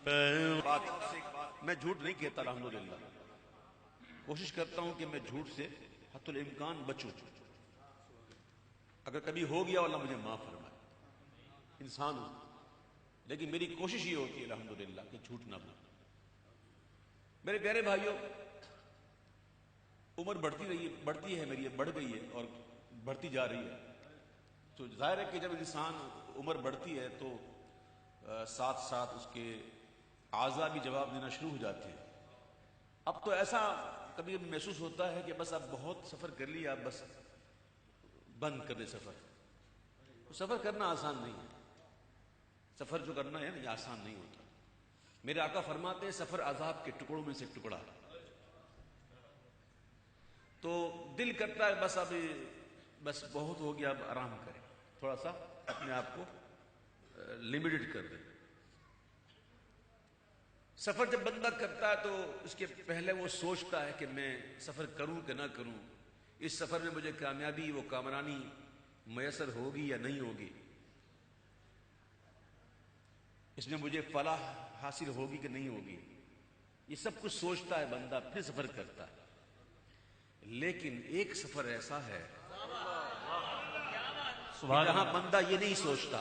میں جھوٹ نہیں کہتا الحمدللہ، کوشش کرتا ہوں کہ میں جھوٹ سے حتی الامکان بچوں، اگر کبھی ہو گیا اللہ مجھے معاف فرمائے، انسان ہوں، لیکن میری کوشش یہ ہوتی ہے الحمدللہ کہ جھوٹ نہ بولوں۔ میرے پیارے بھائیوں، عمر بڑھتی ہے میری، بڑھ گئی ہے اور بڑھتی جا رہی ہے، تو ظاہر ہے کہ جب انسان عمر بڑھتی ہے تو ساتھ ساتھ اس کے اعضاء بھی جواب دینا شروع ہو جاتے ہیں۔ اب تو ایسا کبھی محسوس ہوتا ہے کہ بس اب بہت سفر کر لیا، اب بس بند کر دے سفر۔ سفر کرنا آسان نہیں ہے، سفر جو کرنا ہے نا یہ آسان نہیں ہوتا۔ میرے آقا فرماتے ہیں سفر عذاب کے ٹکڑوں میں سے ٹکڑا، تو دل کرتا ہے بس اب بس بہت ہو گیا، اب آرام کریں، تھوڑا سا اپنے آپ کو لمیٹڈ کر دیں۔ سفر جب بندہ کرتا ہے تو اس کے پہلے وہ سوچتا ہے کہ میں سفر کروں کہ نہ کروں، اس سفر میں مجھے کامیابی و کامرانی میسر ہوگی یا نہیں ہوگی، اس میں مجھے فلاح حاصل ہوگی کہ نہیں ہوگی، یہ سب کچھ سوچتا ہے بندہ، پھر سفر کرتا ہے۔ لیکن ایک سفر ایسا ہے جہاں بندہ یہ نہیں سوچتا،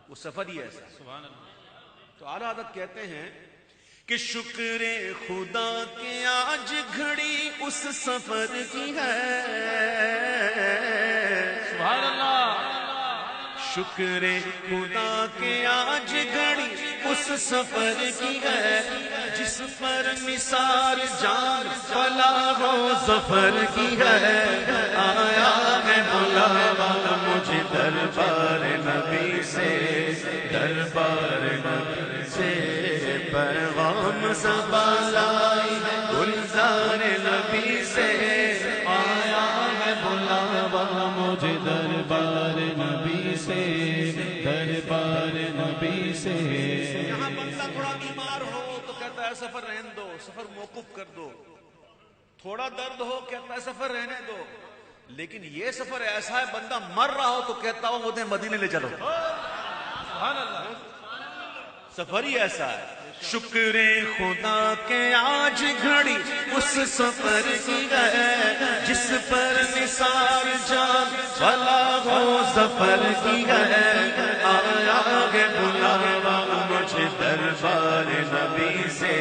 وہ سفر ہی ایسا ہے۔ تو اعلیٰ حضرت کہتے ہیں کہ شکر خدا کہ آج گھڑی اس سفر کی ہے، سبحان اللہ، شکر خدا کہ آج گھڑی اس سفر کی ہے، جس پر نثار جان فلاح و ظفر کی ہے، آیا ہے بلاوا مجھے دربار نبی سے، دربار نبی سے پیغام صبا لائی ہے، گلزار نبی سے آیا ہے بلاوا مجھے دربار نبی سے، دربار نبی سے۔ یہاں بندہ تھوڑا بیمار ہو تو کہتا ہے سفر رہنے دو، سفر موقوف کر دو، تھوڑا درد ہو کہتا ہے سفر رہنے دو، لیکن یہ سفر ایسا ہے بندہ مر رہا ہو تو کہتا ہوں مجھے مدینے لے چلو، سبحان اللہ، سفر ہی ایسا ہے۔ شکر خدا کہ آج گھڑی اس سفر کی ہے، جس پر نثار جان فلاح و ظفر کی ہے، آیا ہے بلاوا مجھے دربار نبی سے،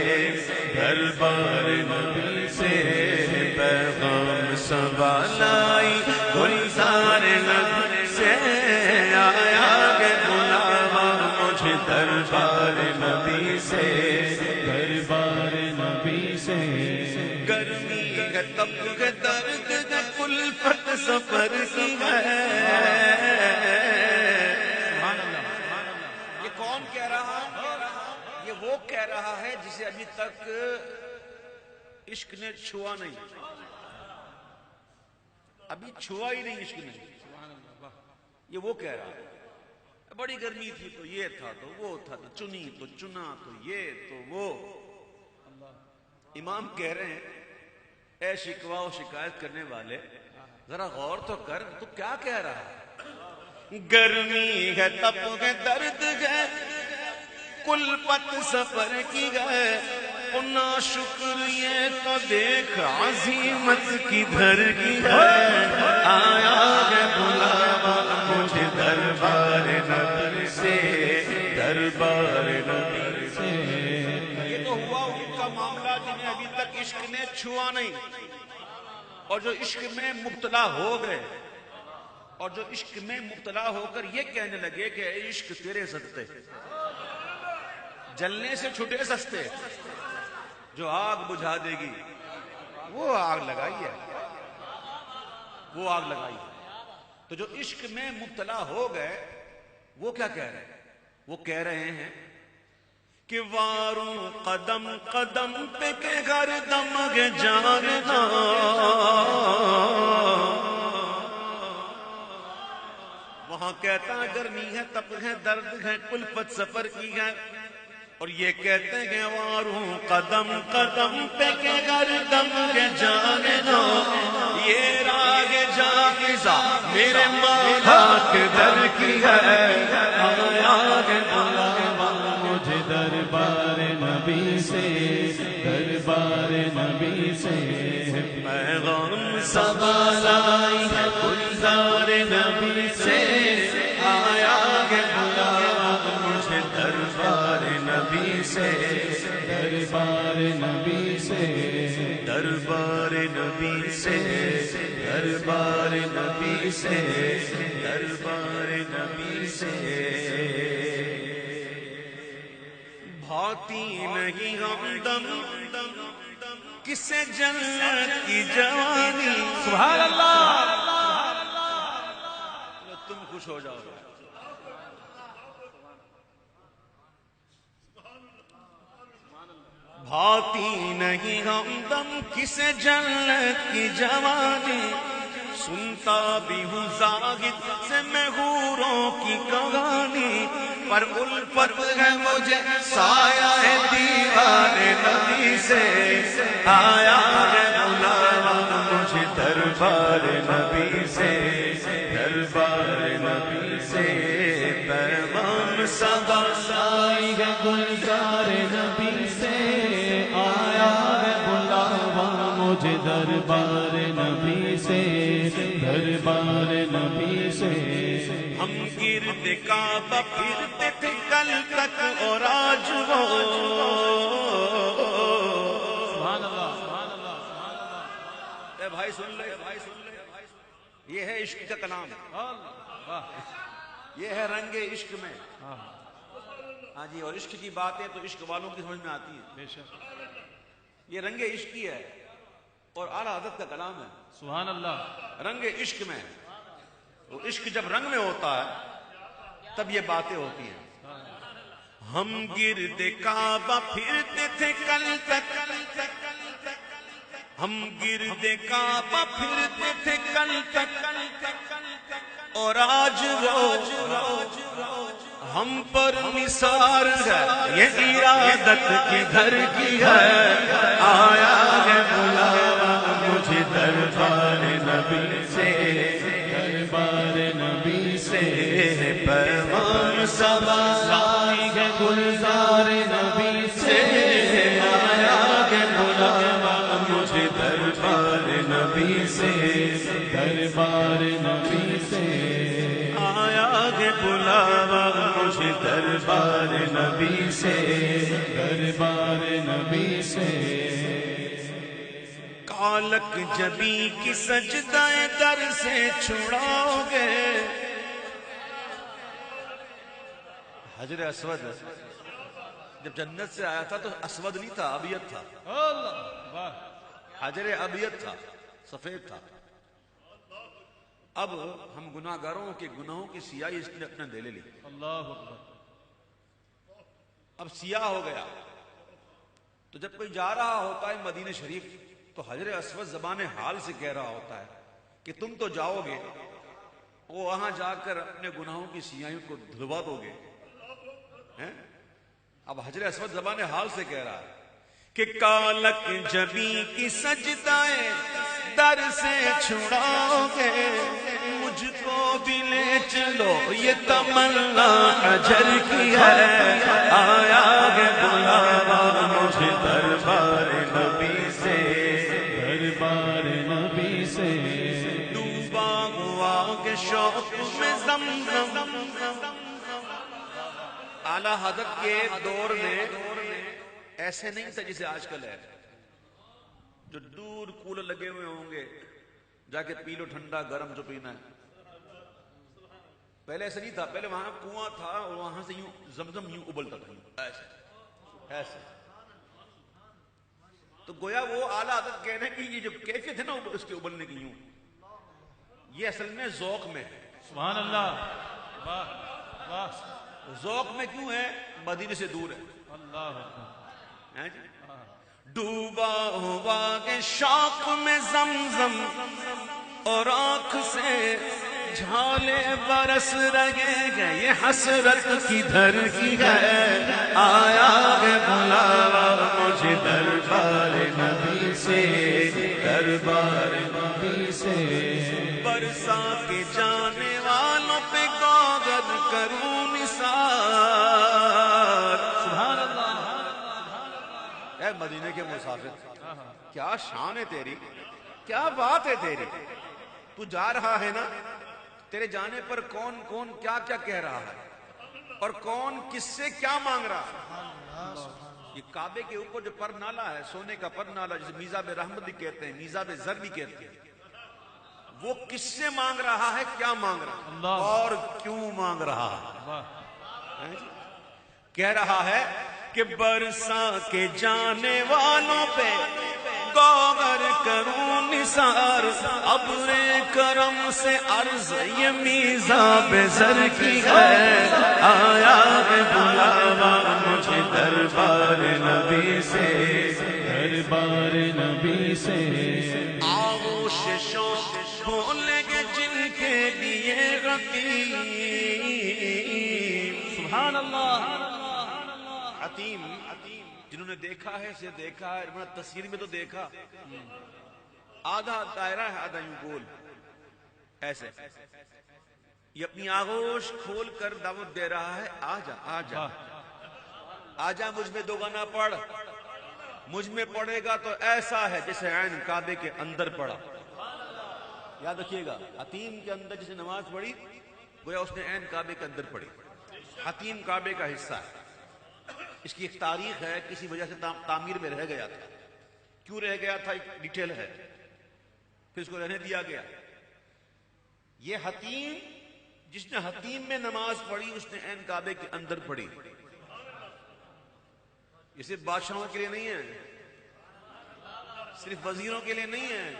دربار نبی سے پیغام صبا لائی گلزار نبی سے، آیا ہے بلاوا مجھے دربار نبی سے، دربار نبی سے۔ گرمی ہے تب ہے درد ہے الفت سفر کی ہے، یہ کون کہہ رہا ہے؟ یہ وہ کہہ رہا ہے جسے ابھی تک عشق نے چھوا نہیں، ابھی چھوا ہی نہیں عشق نے، یہ وہ کہہ رہا ہے بڑی گرمی تھی تو یہ تھا تو وہ تھا، تو چنی تو چنا تو یہ تو وہ۔ امام کہہ رہے ہیں اے شکوہ و شکایت کرنے والے ذرا غور تو کر، تو کیا کہہ رہا ہے؟ گرمی ہے تپ ہے درد ہے کلفت سفر کی ہے، نا شکر یہ تو دیکھ عظیمت کی دھر کی ہے، آیا ہے بلاوا مجھے دربار نبی سے، دربار نبی سے۔ یہ تو ہوا ان کا معاملہ جنہیں ابھی تک عشق نے چھوا نہیں، اور جو عشق میں مبتلا ہو گئے، اور جو عشق میں مبتلا ہو کر یہ کہنے لگے کہ اے عشق تیرے صدقے، جلنے سے چھٹے سستے، جو آگ بجھا دے گی وہ آگ لگائی ہے، وہ آگ لگائی ہے۔ تو جو عشق میں مبتلا ہو گئے وہ کیا کہہ رہے ہیں؟ وہ کہہ رہے ہیں کہ واروں قدم قدم پہ کہ گھر دم گے جاننا، وہاں کہتا گرمی ہے تپ ہے درد ہے کلفت سفر کی ہے، اور یہ کہتے ہیں واروں قدم قدم پہ کہ گھر دم گے جاننا، یہ راگ جاہزہ میرے مولا کے در کی ہے، آیا ہے بلاوا مجھے دربار نبی سے، دربار نبی سے پیغام صبا لائی ہے گلزار نبی سے، آیا ہے بلاوا مجھے دربار نبی سے، دربار نبی سے، دربار نبی سے، دربار نبی سے، دربار نبی سے۔ بھاتی نہیں ہمدم کسے جنت کی جوانی، سبحان اللہ، تم خوش ہو جاؤ گے۔ بھاتی نہیں ہمدم کسے جنت کی جوانی، سنتا بھی ہوں زاہد سے میں حوروں کی کہانی، پر الفت ہے مجھے سایہ ہے دیوار نبی سے، آیا ہے بلاوا مجھے دربار نبی سے، دربار نبی سے۔ پیغام صبا لائی ہے گلزار نبی سے، آیا ہے بلاوا مجھے دربار نبی سے، دربار نبی سے۔ ہم گرد کعبہ پھرتے تھے کل تک اور آج وہ، سبحان اللہ، سبحان اللہ، سبحان اللہ۔ اے بھائی سن لے، بھائی سن لے، یہ ہے عشق کا کلام، یہ ہے رنگ عشق میں۔ ہاں جی، اور عشق کی باتیں تو عشق والوں کی سمجھ میں آتی ہیں، بے شک، یہ رنگ عشق کی ہے اور اعلیٰ حضرت کا کلام ہے۔ سبحان اللہ، رنگ عشق میں، وہ عشق جب رنگ میں ہوتا ہے تب یہ باتیں ہوتی ہیں۔ ہم گرد کعبہ پھرتے تھے کل تک، ہم گرد کعبہ پھرتے تھے کل تک، اور آج وہ ہم پر نثار ہے، یہ ارادت کے گھر کی ہے، آیا ہے بلاوا مجھے دربار نبی سے، دربار نبی سے۔ پیغام صبا لائی ہے گلزار نبی سے، آیا ہے بلاوا مجھے دربار نبی سے، دربار نبی سے۔ آیا ہے بلاوا مجھے دربار نبی سے، دربار نبی سے۔ کالک جبی کی سجدہ در سے چھڑاؤ گے، حجر اسود جب جنت سے آیا تھا تو اسود نہیں تھا، ابیض تھا، اللہ، واہ، حجر ابیض تھا، سفید تھا۔ اب ہم گناہگاروں کے گناہوں کی سیاہی اس نے اپنے دے لے لی، اللہ اکبر۔ اب سیاہ ہو گیا، تو جب کوئی جا رہا ہوتا ہے مدینہ شریف تو حجر اسود زبان حال سے کہہ رہا ہوتا ہے کہ تم تو جاؤ گے، وہ وہاں جا کر اپنے گناہوں کی سیاہیوں کو دھلوا دو گے، ہیں؟ اب حجر اسود زبان حال سے کہہ رہا ہے کہ کالک جبی کی سجدہ در سے چھڑاؤ گے، مجھ کو بھی لے چلو یہ تمنا حجر کی ہے، آیا ہے بلاوا مجھے دربار نبی سے، دربار نبی سے۔ ڈوبا ہوا کے شوق میں زمزم، اعلیٰ حضرت کے دور میں ایسے نہیں تھا جسے آج کل ہے، جو دور کولر لگے ہوئے ہوں گے، جا کے پی لو ٹھنڈا گرم جو پینا ہے۔ پہلے ایسے نہیں تھا، پہلے وہاں کنواں تھا اور وہاں سے یوں زمزم یوں ابلتا تھا، ایسے ایسے۔ تو گویا وہ اعلیٰ حضرت کہہ رہے ہیں کہ یہ جو کیفیت ہے نا اس کے ابلنے کی یوں، یہ اصل میں ذوق میں ہے۔ سبحان اللہ، واہ واہ، ذوق میں کیوں ہے؟ مدینے سے دور ہے، اللہ اکبر۔ ہیں جی؟ ڈوبا ہوا کے شوق میں زمزم اور آنکھ سے جھالے برس رہے گئے، یہ حسرت کدھر کی ہے، آیا ہے بلاوا مجھے دربار نبی سے، دربار نبی سے۔ برسا کے جانے والوں پہ گوگر کروں نثار، سبحان اے مدینے کے مسافر، کیا شان ہے تیری، کیا بات ہے تیری، تو جا رہا ہے نا، تیرے جانے پر کون کون کیا کیا کہہ رہا ہے اور کون کس سے کیا مانگ رہا ہے۔ یہ کعبے کے اوپر جو پر نالا ہے، سونے کا پر نالا، جسے میزاب رحمت بھی کہتے ہیں، میزاب زر بھی کہتے ہیں، وہ کس سے مانگ رہا ہے، کیا مانگ رہا ہے اور کیوں مانگ رہا ہے؟ کہہ رہا ہے کہ برسا کے جانے والوں پہ گوہر کروں نثار، ابر کرم سے عرض یہ میزاب زر کی ہے، آیا ہے بلاوا مجھے دربار نبی سے، دربار نبی سے، آغوش شوق بولیں گے جن کے لیے رقیب۔ سبحان اللہ، حتیم جنہوں نے دیکھا ہے اسے دیکھا ہے، تصویر میں تو دیکھا، آدھا دائرہ ہے آدھا یوں گول ایسے، یہ اپنی آغوش کھول کر دعوت دے رہا ہے، آجا آجا آجا مجھ میں دوگانا پڑھ، مجھ میں پڑھے گا تو ایسا ہے جیسے عین کعبے کے اندر پڑھا۔ یاد رکھیے گا، حتیم کے اندر جسے نماز پڑھی گویا اس نے عین کعبے کے اندر پڑھی۔ حتیم کعبے کا حصہ ہے، اس کی ایک تاریخ ہے، کسی وجہ سے تعمیر میں رہ گیا تھا، کیوں رہ گیا تھا ایک ڈیٹیل ہے، پھر اس کو رہنے دیا گیا۔ یہ حتیم جس نے حتیم میں نماز پڑھی اس نے عین کعبے کے اندر پڑھی۔ یہ صرف بادشاہوں کے لیے نہیں ہے، صرف وزیروں کے لیے نہیں ہے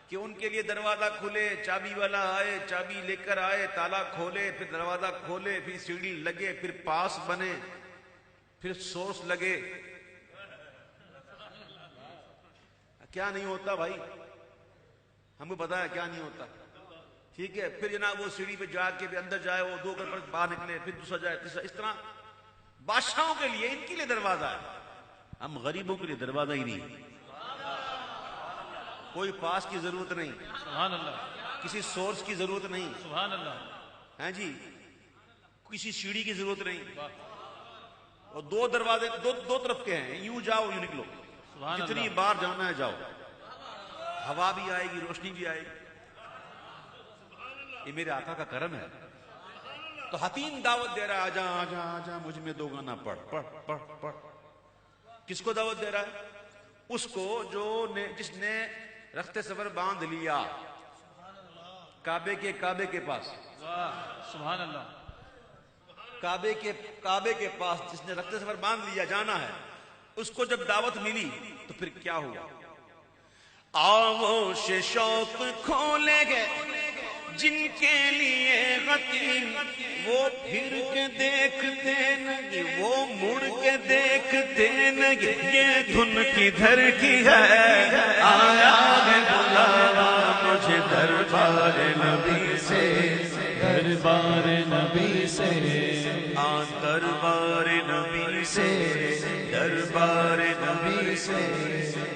کہ ان کے لیے دروازہ کھلے، چابی والا آئے، چابی لے کر آئے، تالا کھولے، پھر دروازہ کھولے، پھر سیڑھی لگے، پھر پاس بنے، پھر سورس لگے۔ کیا نہیں ہوتا بھائی، ہم کو پتا ہے کیا نہیں ہوتا، ٹھیک ہے؟ پھر جناب وہ سیڑھی پہ جا کے اندر جائے، وہ 2 قدم باہر نکلے، پھر دوسرا جائے، تیسرا، اس طرح بادشاہوں کے لیے، ان کے لیے دروازہ ہے، ہم غریبوں کے لیے دروازہ ہی نہیں۔ کوئی پاس کی ضرورت نہیں، سبحان اللہ، کسی سورس کی ضرورت نہیں، سبحان اللہ، ہیں جی، کسی سیڑھی کی ضرورت نہیں، اور 2 دروازے دو طرف کے ہیں، یوں جاؤ یوں نکلو، جتنی بار جانا ہے جاؤ، ہوا بھی آئے گی، روشنی بھی آئے گی، یہ میرے آقا کا کرم ہے۔ تو حتیم دعوت دے رہا ہے، آجا آجا آجا مجھ میں دوگانا پڑھ پڑھ پڑھ پڑھ۔ کس کو دعوت دے رہا ہے؟ اس کو جس نے رخت سفر باندھ لیا کعبے کے پاس، سبحان اللہ، کعبے کے پاس جس نے رخت سفر باندھ لیا، جانا ہے، اس کو جب دعوت ملی تو پھر کیا ہوا؟ آغوش شوق کھولے گے جن کے لیے غتیم، وہ پھر کے دیکھتے نہیں، وہ مڑ کے دیکھتے نہیں، یہ دھن کدھر کی ہے، آیا ہے بلاوا مجھے دربار نبی سے، دربار نبی سے، دربار نبی سے، دربار نبی سے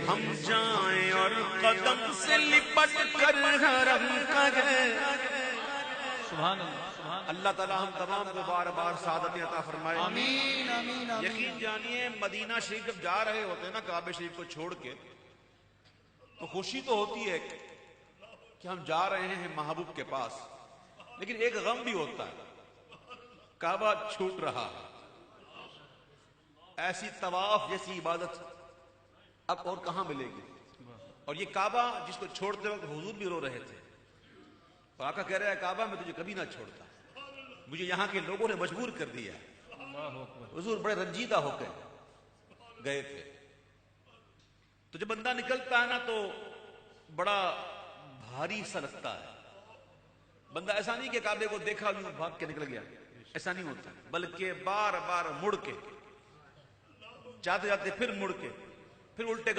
ہم جائیں اور قدم سے لپٹ کر حرم کریں۔ سبحان اللہ، سبحان اللہ تعالیٰ ہم تمام کو بار بار سعادت عطا فرمائے۔ آمین، آمین، آمین۔ یقین جانیے مدینہ شریف جب جا رہے ہوتے ہیں نا کعبہ شریف کو چھوڑ کے، تو خوشی تو ہوتی ہے کہ ہم جا رہے ہیں محبوب کے پاس، لیکن ایک غم بھی ہوتا ہے، کعبہ چھوٹ رہا ہے۔ ایسی طواف جیسی عبادت اب اور کہاں ملے گی؟ اور یہ کعبہ جس کو چھوڑتے وقت حضور بھی رو رہے تھے، اور آقا کہہ رہا ہے کعبہ میں تجھے کبھی نہ چھوڑتا، مجھے یہاں کے لوگوں نے مجبور کر دیا۔ حضور بڑے رنجیدہ ہو کے گئے تھے۔ تو جب بندہ نکلتا ہے نا تو بڑا بھاری سا لگتا ہے۔ بندہ ایسا نہیں کہ کعبے کو دیکھا یوں بھاگ کے نکل گیا، ایسا نہیں ہوتا، بلکہ بار بار مڑ کے، جاتے جاتے پھر مڑ کے، پھر الٹے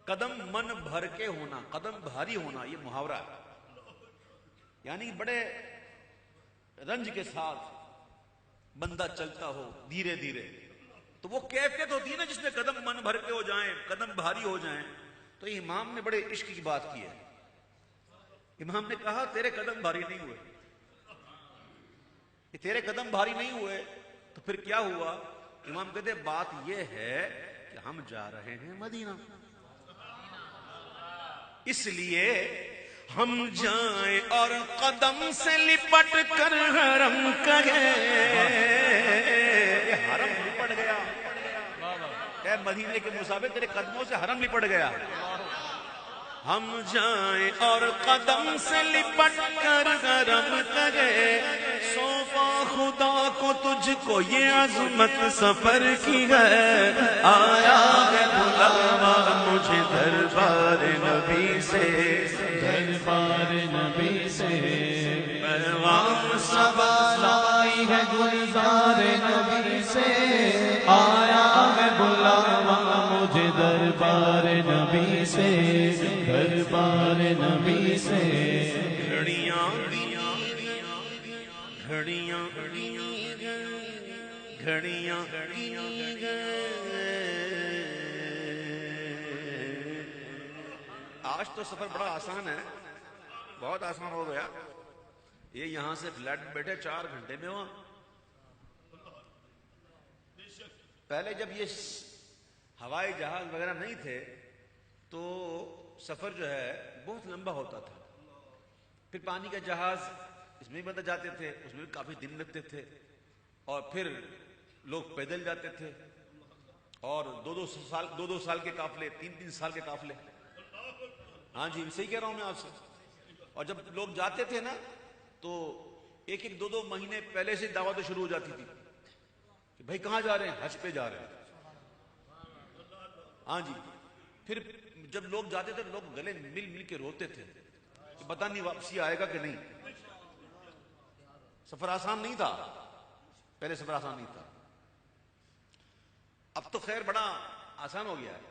قدم من بھر کے ہونا، قدم بھاری ہونا، یہ محاورہ ہے، یعنی بڑے رنج کے ساتھ بندہ چلتا ہو دھیرے دھیرے، تو وہ کیفیت ہوتی ہے نا جس میں قدم من بھر کے ہو جائیں، قدم بھاری ہو جائیں۔ تو امام نے بڑے عشق کی بات کی ہے، امام نے کہا تیرے قدم بھاری نہیں ہوئے، کہ تیرے قدم بھاری نہیں ہوئے تو پھر کیا ہوا؟ امام کہتے بات یہ ہے کہ ہم جا رہے ہیں مدینہ، اس لیے ہم جائیں اور قدم سے لپٹ کر حرم کہیں، یہ حرم لپٹ گیا، اے مدینے کے مسافر تیرے قدموں سے حرم لپٹ گیا، ہم جائیں اور قدم سے لپٹ کر حرم کہیں، سونپا خدا کو تجھ کو یہ عظمت سفر کی ہے، آیا ہے بلاوا مجھے دربار نبی سے، دربار نبی سے پیغام صبا لائی ہے گلزار نبی سے، آیا ہے بلاوا مجھے دربار نبی سے، دربار نبی سے، گھڑیاں گھڑیاں گھڑیاں آج تو سفر بڑا آسان ہے، بہت آسان ہو گیا، یہ یہاں سے فلائٹ بیٹھے 4 گھنٹے میں وہاں، پہلے جب یہ ہوائی جہاز وغیرہ نہیں تھے تو سفر جو ہے بہت لمبا ہوتا تھا، پھر پانی کا جہاز اس میں بھی بدل جاتے تھے، اس میں بھی کافی دن لگتے تھے، اور پھر لوگ پیدل جاتے تھے، اور دو سال کے قافلے، 3 سال کے قافلے، ہاں جی صحیح کہہ رہا ہوں میں آپ سے، اور جب لوگ جاتے تھے نا تو 1-2 مہینے پہلے سے دعوتیں شروع ہو جاتی تھی کہ بھائی کہاں جا رہے ہیں؟ حج پہ جا رہے ہیں، ہاں جی، پھر جب لوگ جاتے تھے لوگ گلے مل مل کے روتے تھے کہ پتہ نہیں واپسی آئے گا کہ نہیں، سفر آسان نہیں تھا، پہلے سفر آسان نہیں تھا، اب تو خیر بڑا آسان ہو گیا ہے،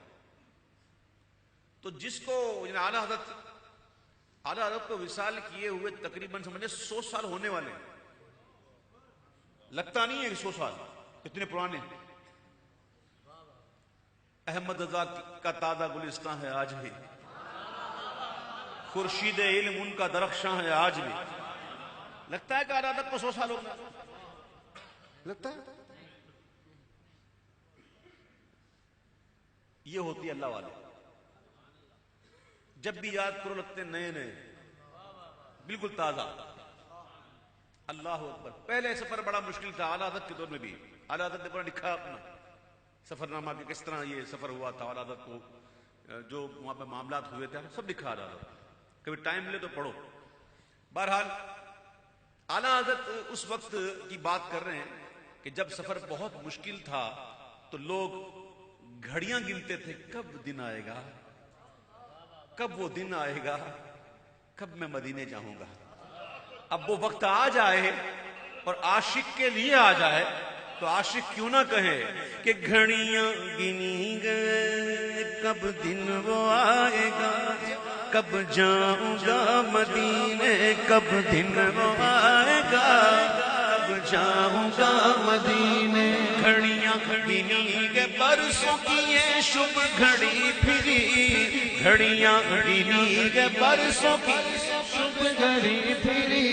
تو جس کو اعلیٰ حضرت کو وصال کیے ہوئے تقریباً سمجھے 100 سال ہونے والے ہیں، لگتا نہیں ہے کہ 100 سال کتنے پرانے، احمد رضا کا تازہ گلستان ہے آج بھی، خورشید علم ان کا درخشاں ہے آج بھی، لگتا ہے کہ اعلیٰ حضرت کو 100 سال ہو گیا، لگتا ہے، یہ ہوتی ہے اللہ والے، جب بھی یاد کرو لگتے نئے نئے، بالکل تازہ، اللہ اکبر۔ پہلے سفر بڑا مشکل تھا، اعلیٰ حضرت کے دور میں بھی، اعلیٰ حضرت نے بڑا لکھا اپنا سفر نامہ کہ کس طرح یہ سفر ہوا تھا، اعلیٰ حضرت کو جو وہاں پہ معاملات ہوئے تھے سب لکھا اعلیٰ حضرت، کبھی ٹائم ملے تو پڑھو۔ بہرحال اعلیٰ حضرت اس وقت کی بات کر رہے ہیں کہ جب سفر بہت مشکل تھا تو لوگ گھڑیاں گنتے تھے، کب دن آئے گا، کب وہ دن آئے گا، کب میں مدینے جاؤں گا، اب وہ وقت آ جائے اور عاشق کے لیے آ جائے تو عاشق کیوں نہ کہے کہ گھڑیاں گنی گئے کب دن وہ آئے گا، کب جاؤں گا مدینے، کب دن وہ آئے گا، کب جاؤں گا مدینے، گھڑیاں گنی گئے برسوں کی یہ شب گھڑی پھری، گھڑیاں گنی گئے برسوں کی شب گھڑی پھری،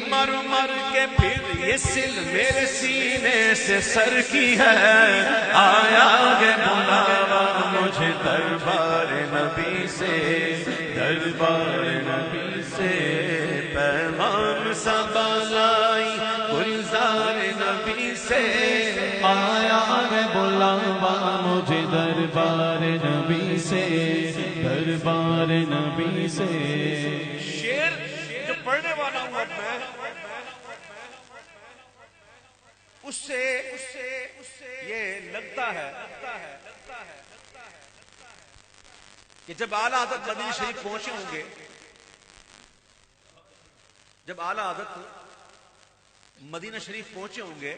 مر مر کے پھر یہ سل میرے سینے سے سر کی ہے، آیا ہے بلاوا مجھے دربار نبی سے، دربار نبی سے، پیغام صبا لائی گلزار نبی سے، آیا ہے بلاوا مجھے دربار نبی سے، دربار نبی سے۔ شعر جو پڑھنے والا ہوں اب میں اس سے یہ لگتا ہے کہ جب اعلیٰ حضرت مدینہ شریف پہنچے ہوں گے، جب اعلیٰ حضرت مدینہ شریف پہنچے ہوں گے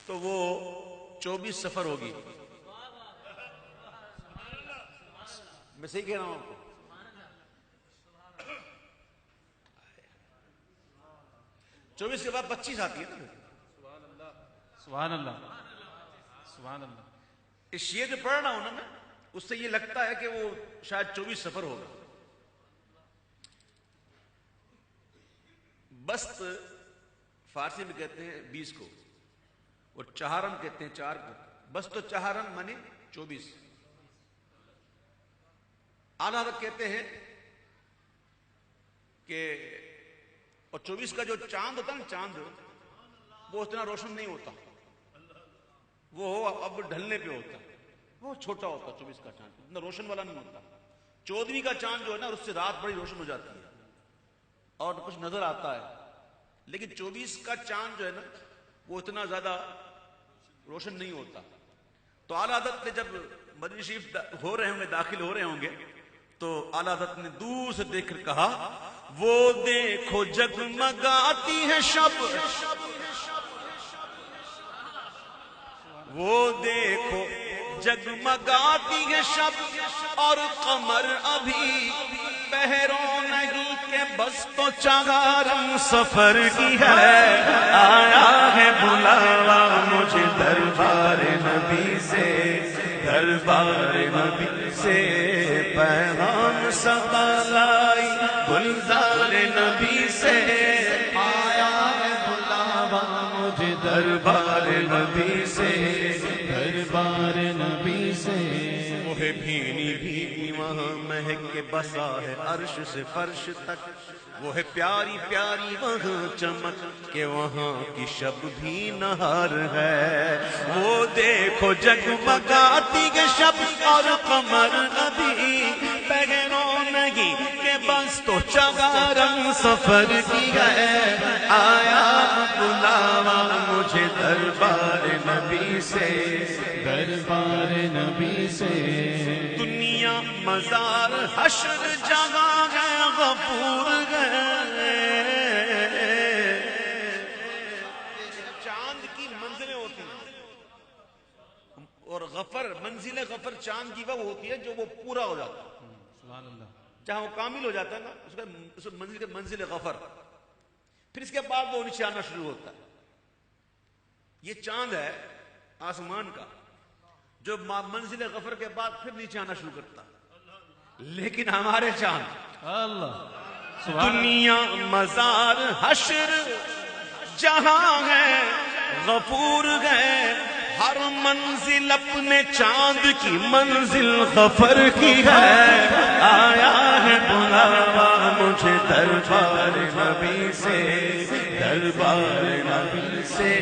تو وہ 24 سفر ہوگی، میں صحیح کہہ رہا ہوں آپ کو، 24 کے بعد 25 آتی ہے نا، سبحان اللہ، سبحان اللہ۔ اس شعر جو پڑھ رہا ہوں نا میں، اس سے یہ لگتا ہے کہ وہ شاید 24 سفر ہوگا۔ بست فارسی میں کہتے ہیں 20 کو، اور چہارم کہتے ہیں 4 کو، بس تو چہارم منی 24. اعلیٰ حضرت کہتے ہیں کہ اور 24 کا جو چاند ہوتا ہے نا، چاند وہ اتنا روشن نہیں ہوتا، وہ اب ڈھلنے پہ ہوتا ہے، وہ چھوٹا ہوتا ہے 24 کا چاند، اتنا روشن والا نہیں ہوتا. 14ویں کا چاند جو ہے نا اس سے رات بڑی روشن ہو جاتی ہے اور کچھ نظر آتا ہے، لیکن 24 کا چاند جو ہے نا وہ اتنا زیادہ روشن نہیں ہوتا. تو اعلیٰ حضرت نے جب مدنی شریف ہو رہے ہوں گے، داخل ہو رہے ہوں گے، تو اعلیٰ حضرت نے دور سے دیکھ کر کہا وہ دیکھو جگمگاتی ہے شب، وہ دیکھو جگمگاتی ہے شب اور قمر ابھی پہروں نہیں کہ بس تو چگارم سفر کی ہے. آیا ہے بلاوا مجھے دربار نبی سے، دربار نبی سے پیغام سبا لائی گلزار نبی سے. آیا ہے بلاوا مجھے دربار نبی سے، دربار نبی سے. وہ ہے بھینی بھینی وہاں مہک کے بسا ہے عرش سے فرش تک، وہ ہے پیاری پیاری وہاں چمک کہ وہاں کی شب بھی نہار ہے. وہ دیکھو جگمگاتی کے شب اور قمر ابھی پہروں نہیں کہ بس تو چگارم سفر کی ہے. آیا بلاوا مجھے دربار نبی سے، دربار نبی سے. دنیا مزار حشر جگہ ہے غفور ہے. چاند کی منزلیں ہوتی ہیں اور غفر، منزل غفر چاند کی وہ ہوتی ہے جو وہ پورا ہو جاتا ہے، سبحان اللہ. جہاں وہ کامل ہو جاتا ہے نا اس کا منزل غفر. پھر اس کے بعد وہ نیچے آنا شروع ہوتا ہے. یہ چاند ہے آسمان کا جو منزل غفر کے بعد پھر نیچے آنا شروع کرتا ہے. لیکن ہمارے چاند اللہ دنیا مزار حشر جہاں ہے غفور ہے، ہر منزل اپنے چاند کی منزل غفر کی ہے. آیا ہے بلاوا مجھے دربار نبی سے، دربار نبی سے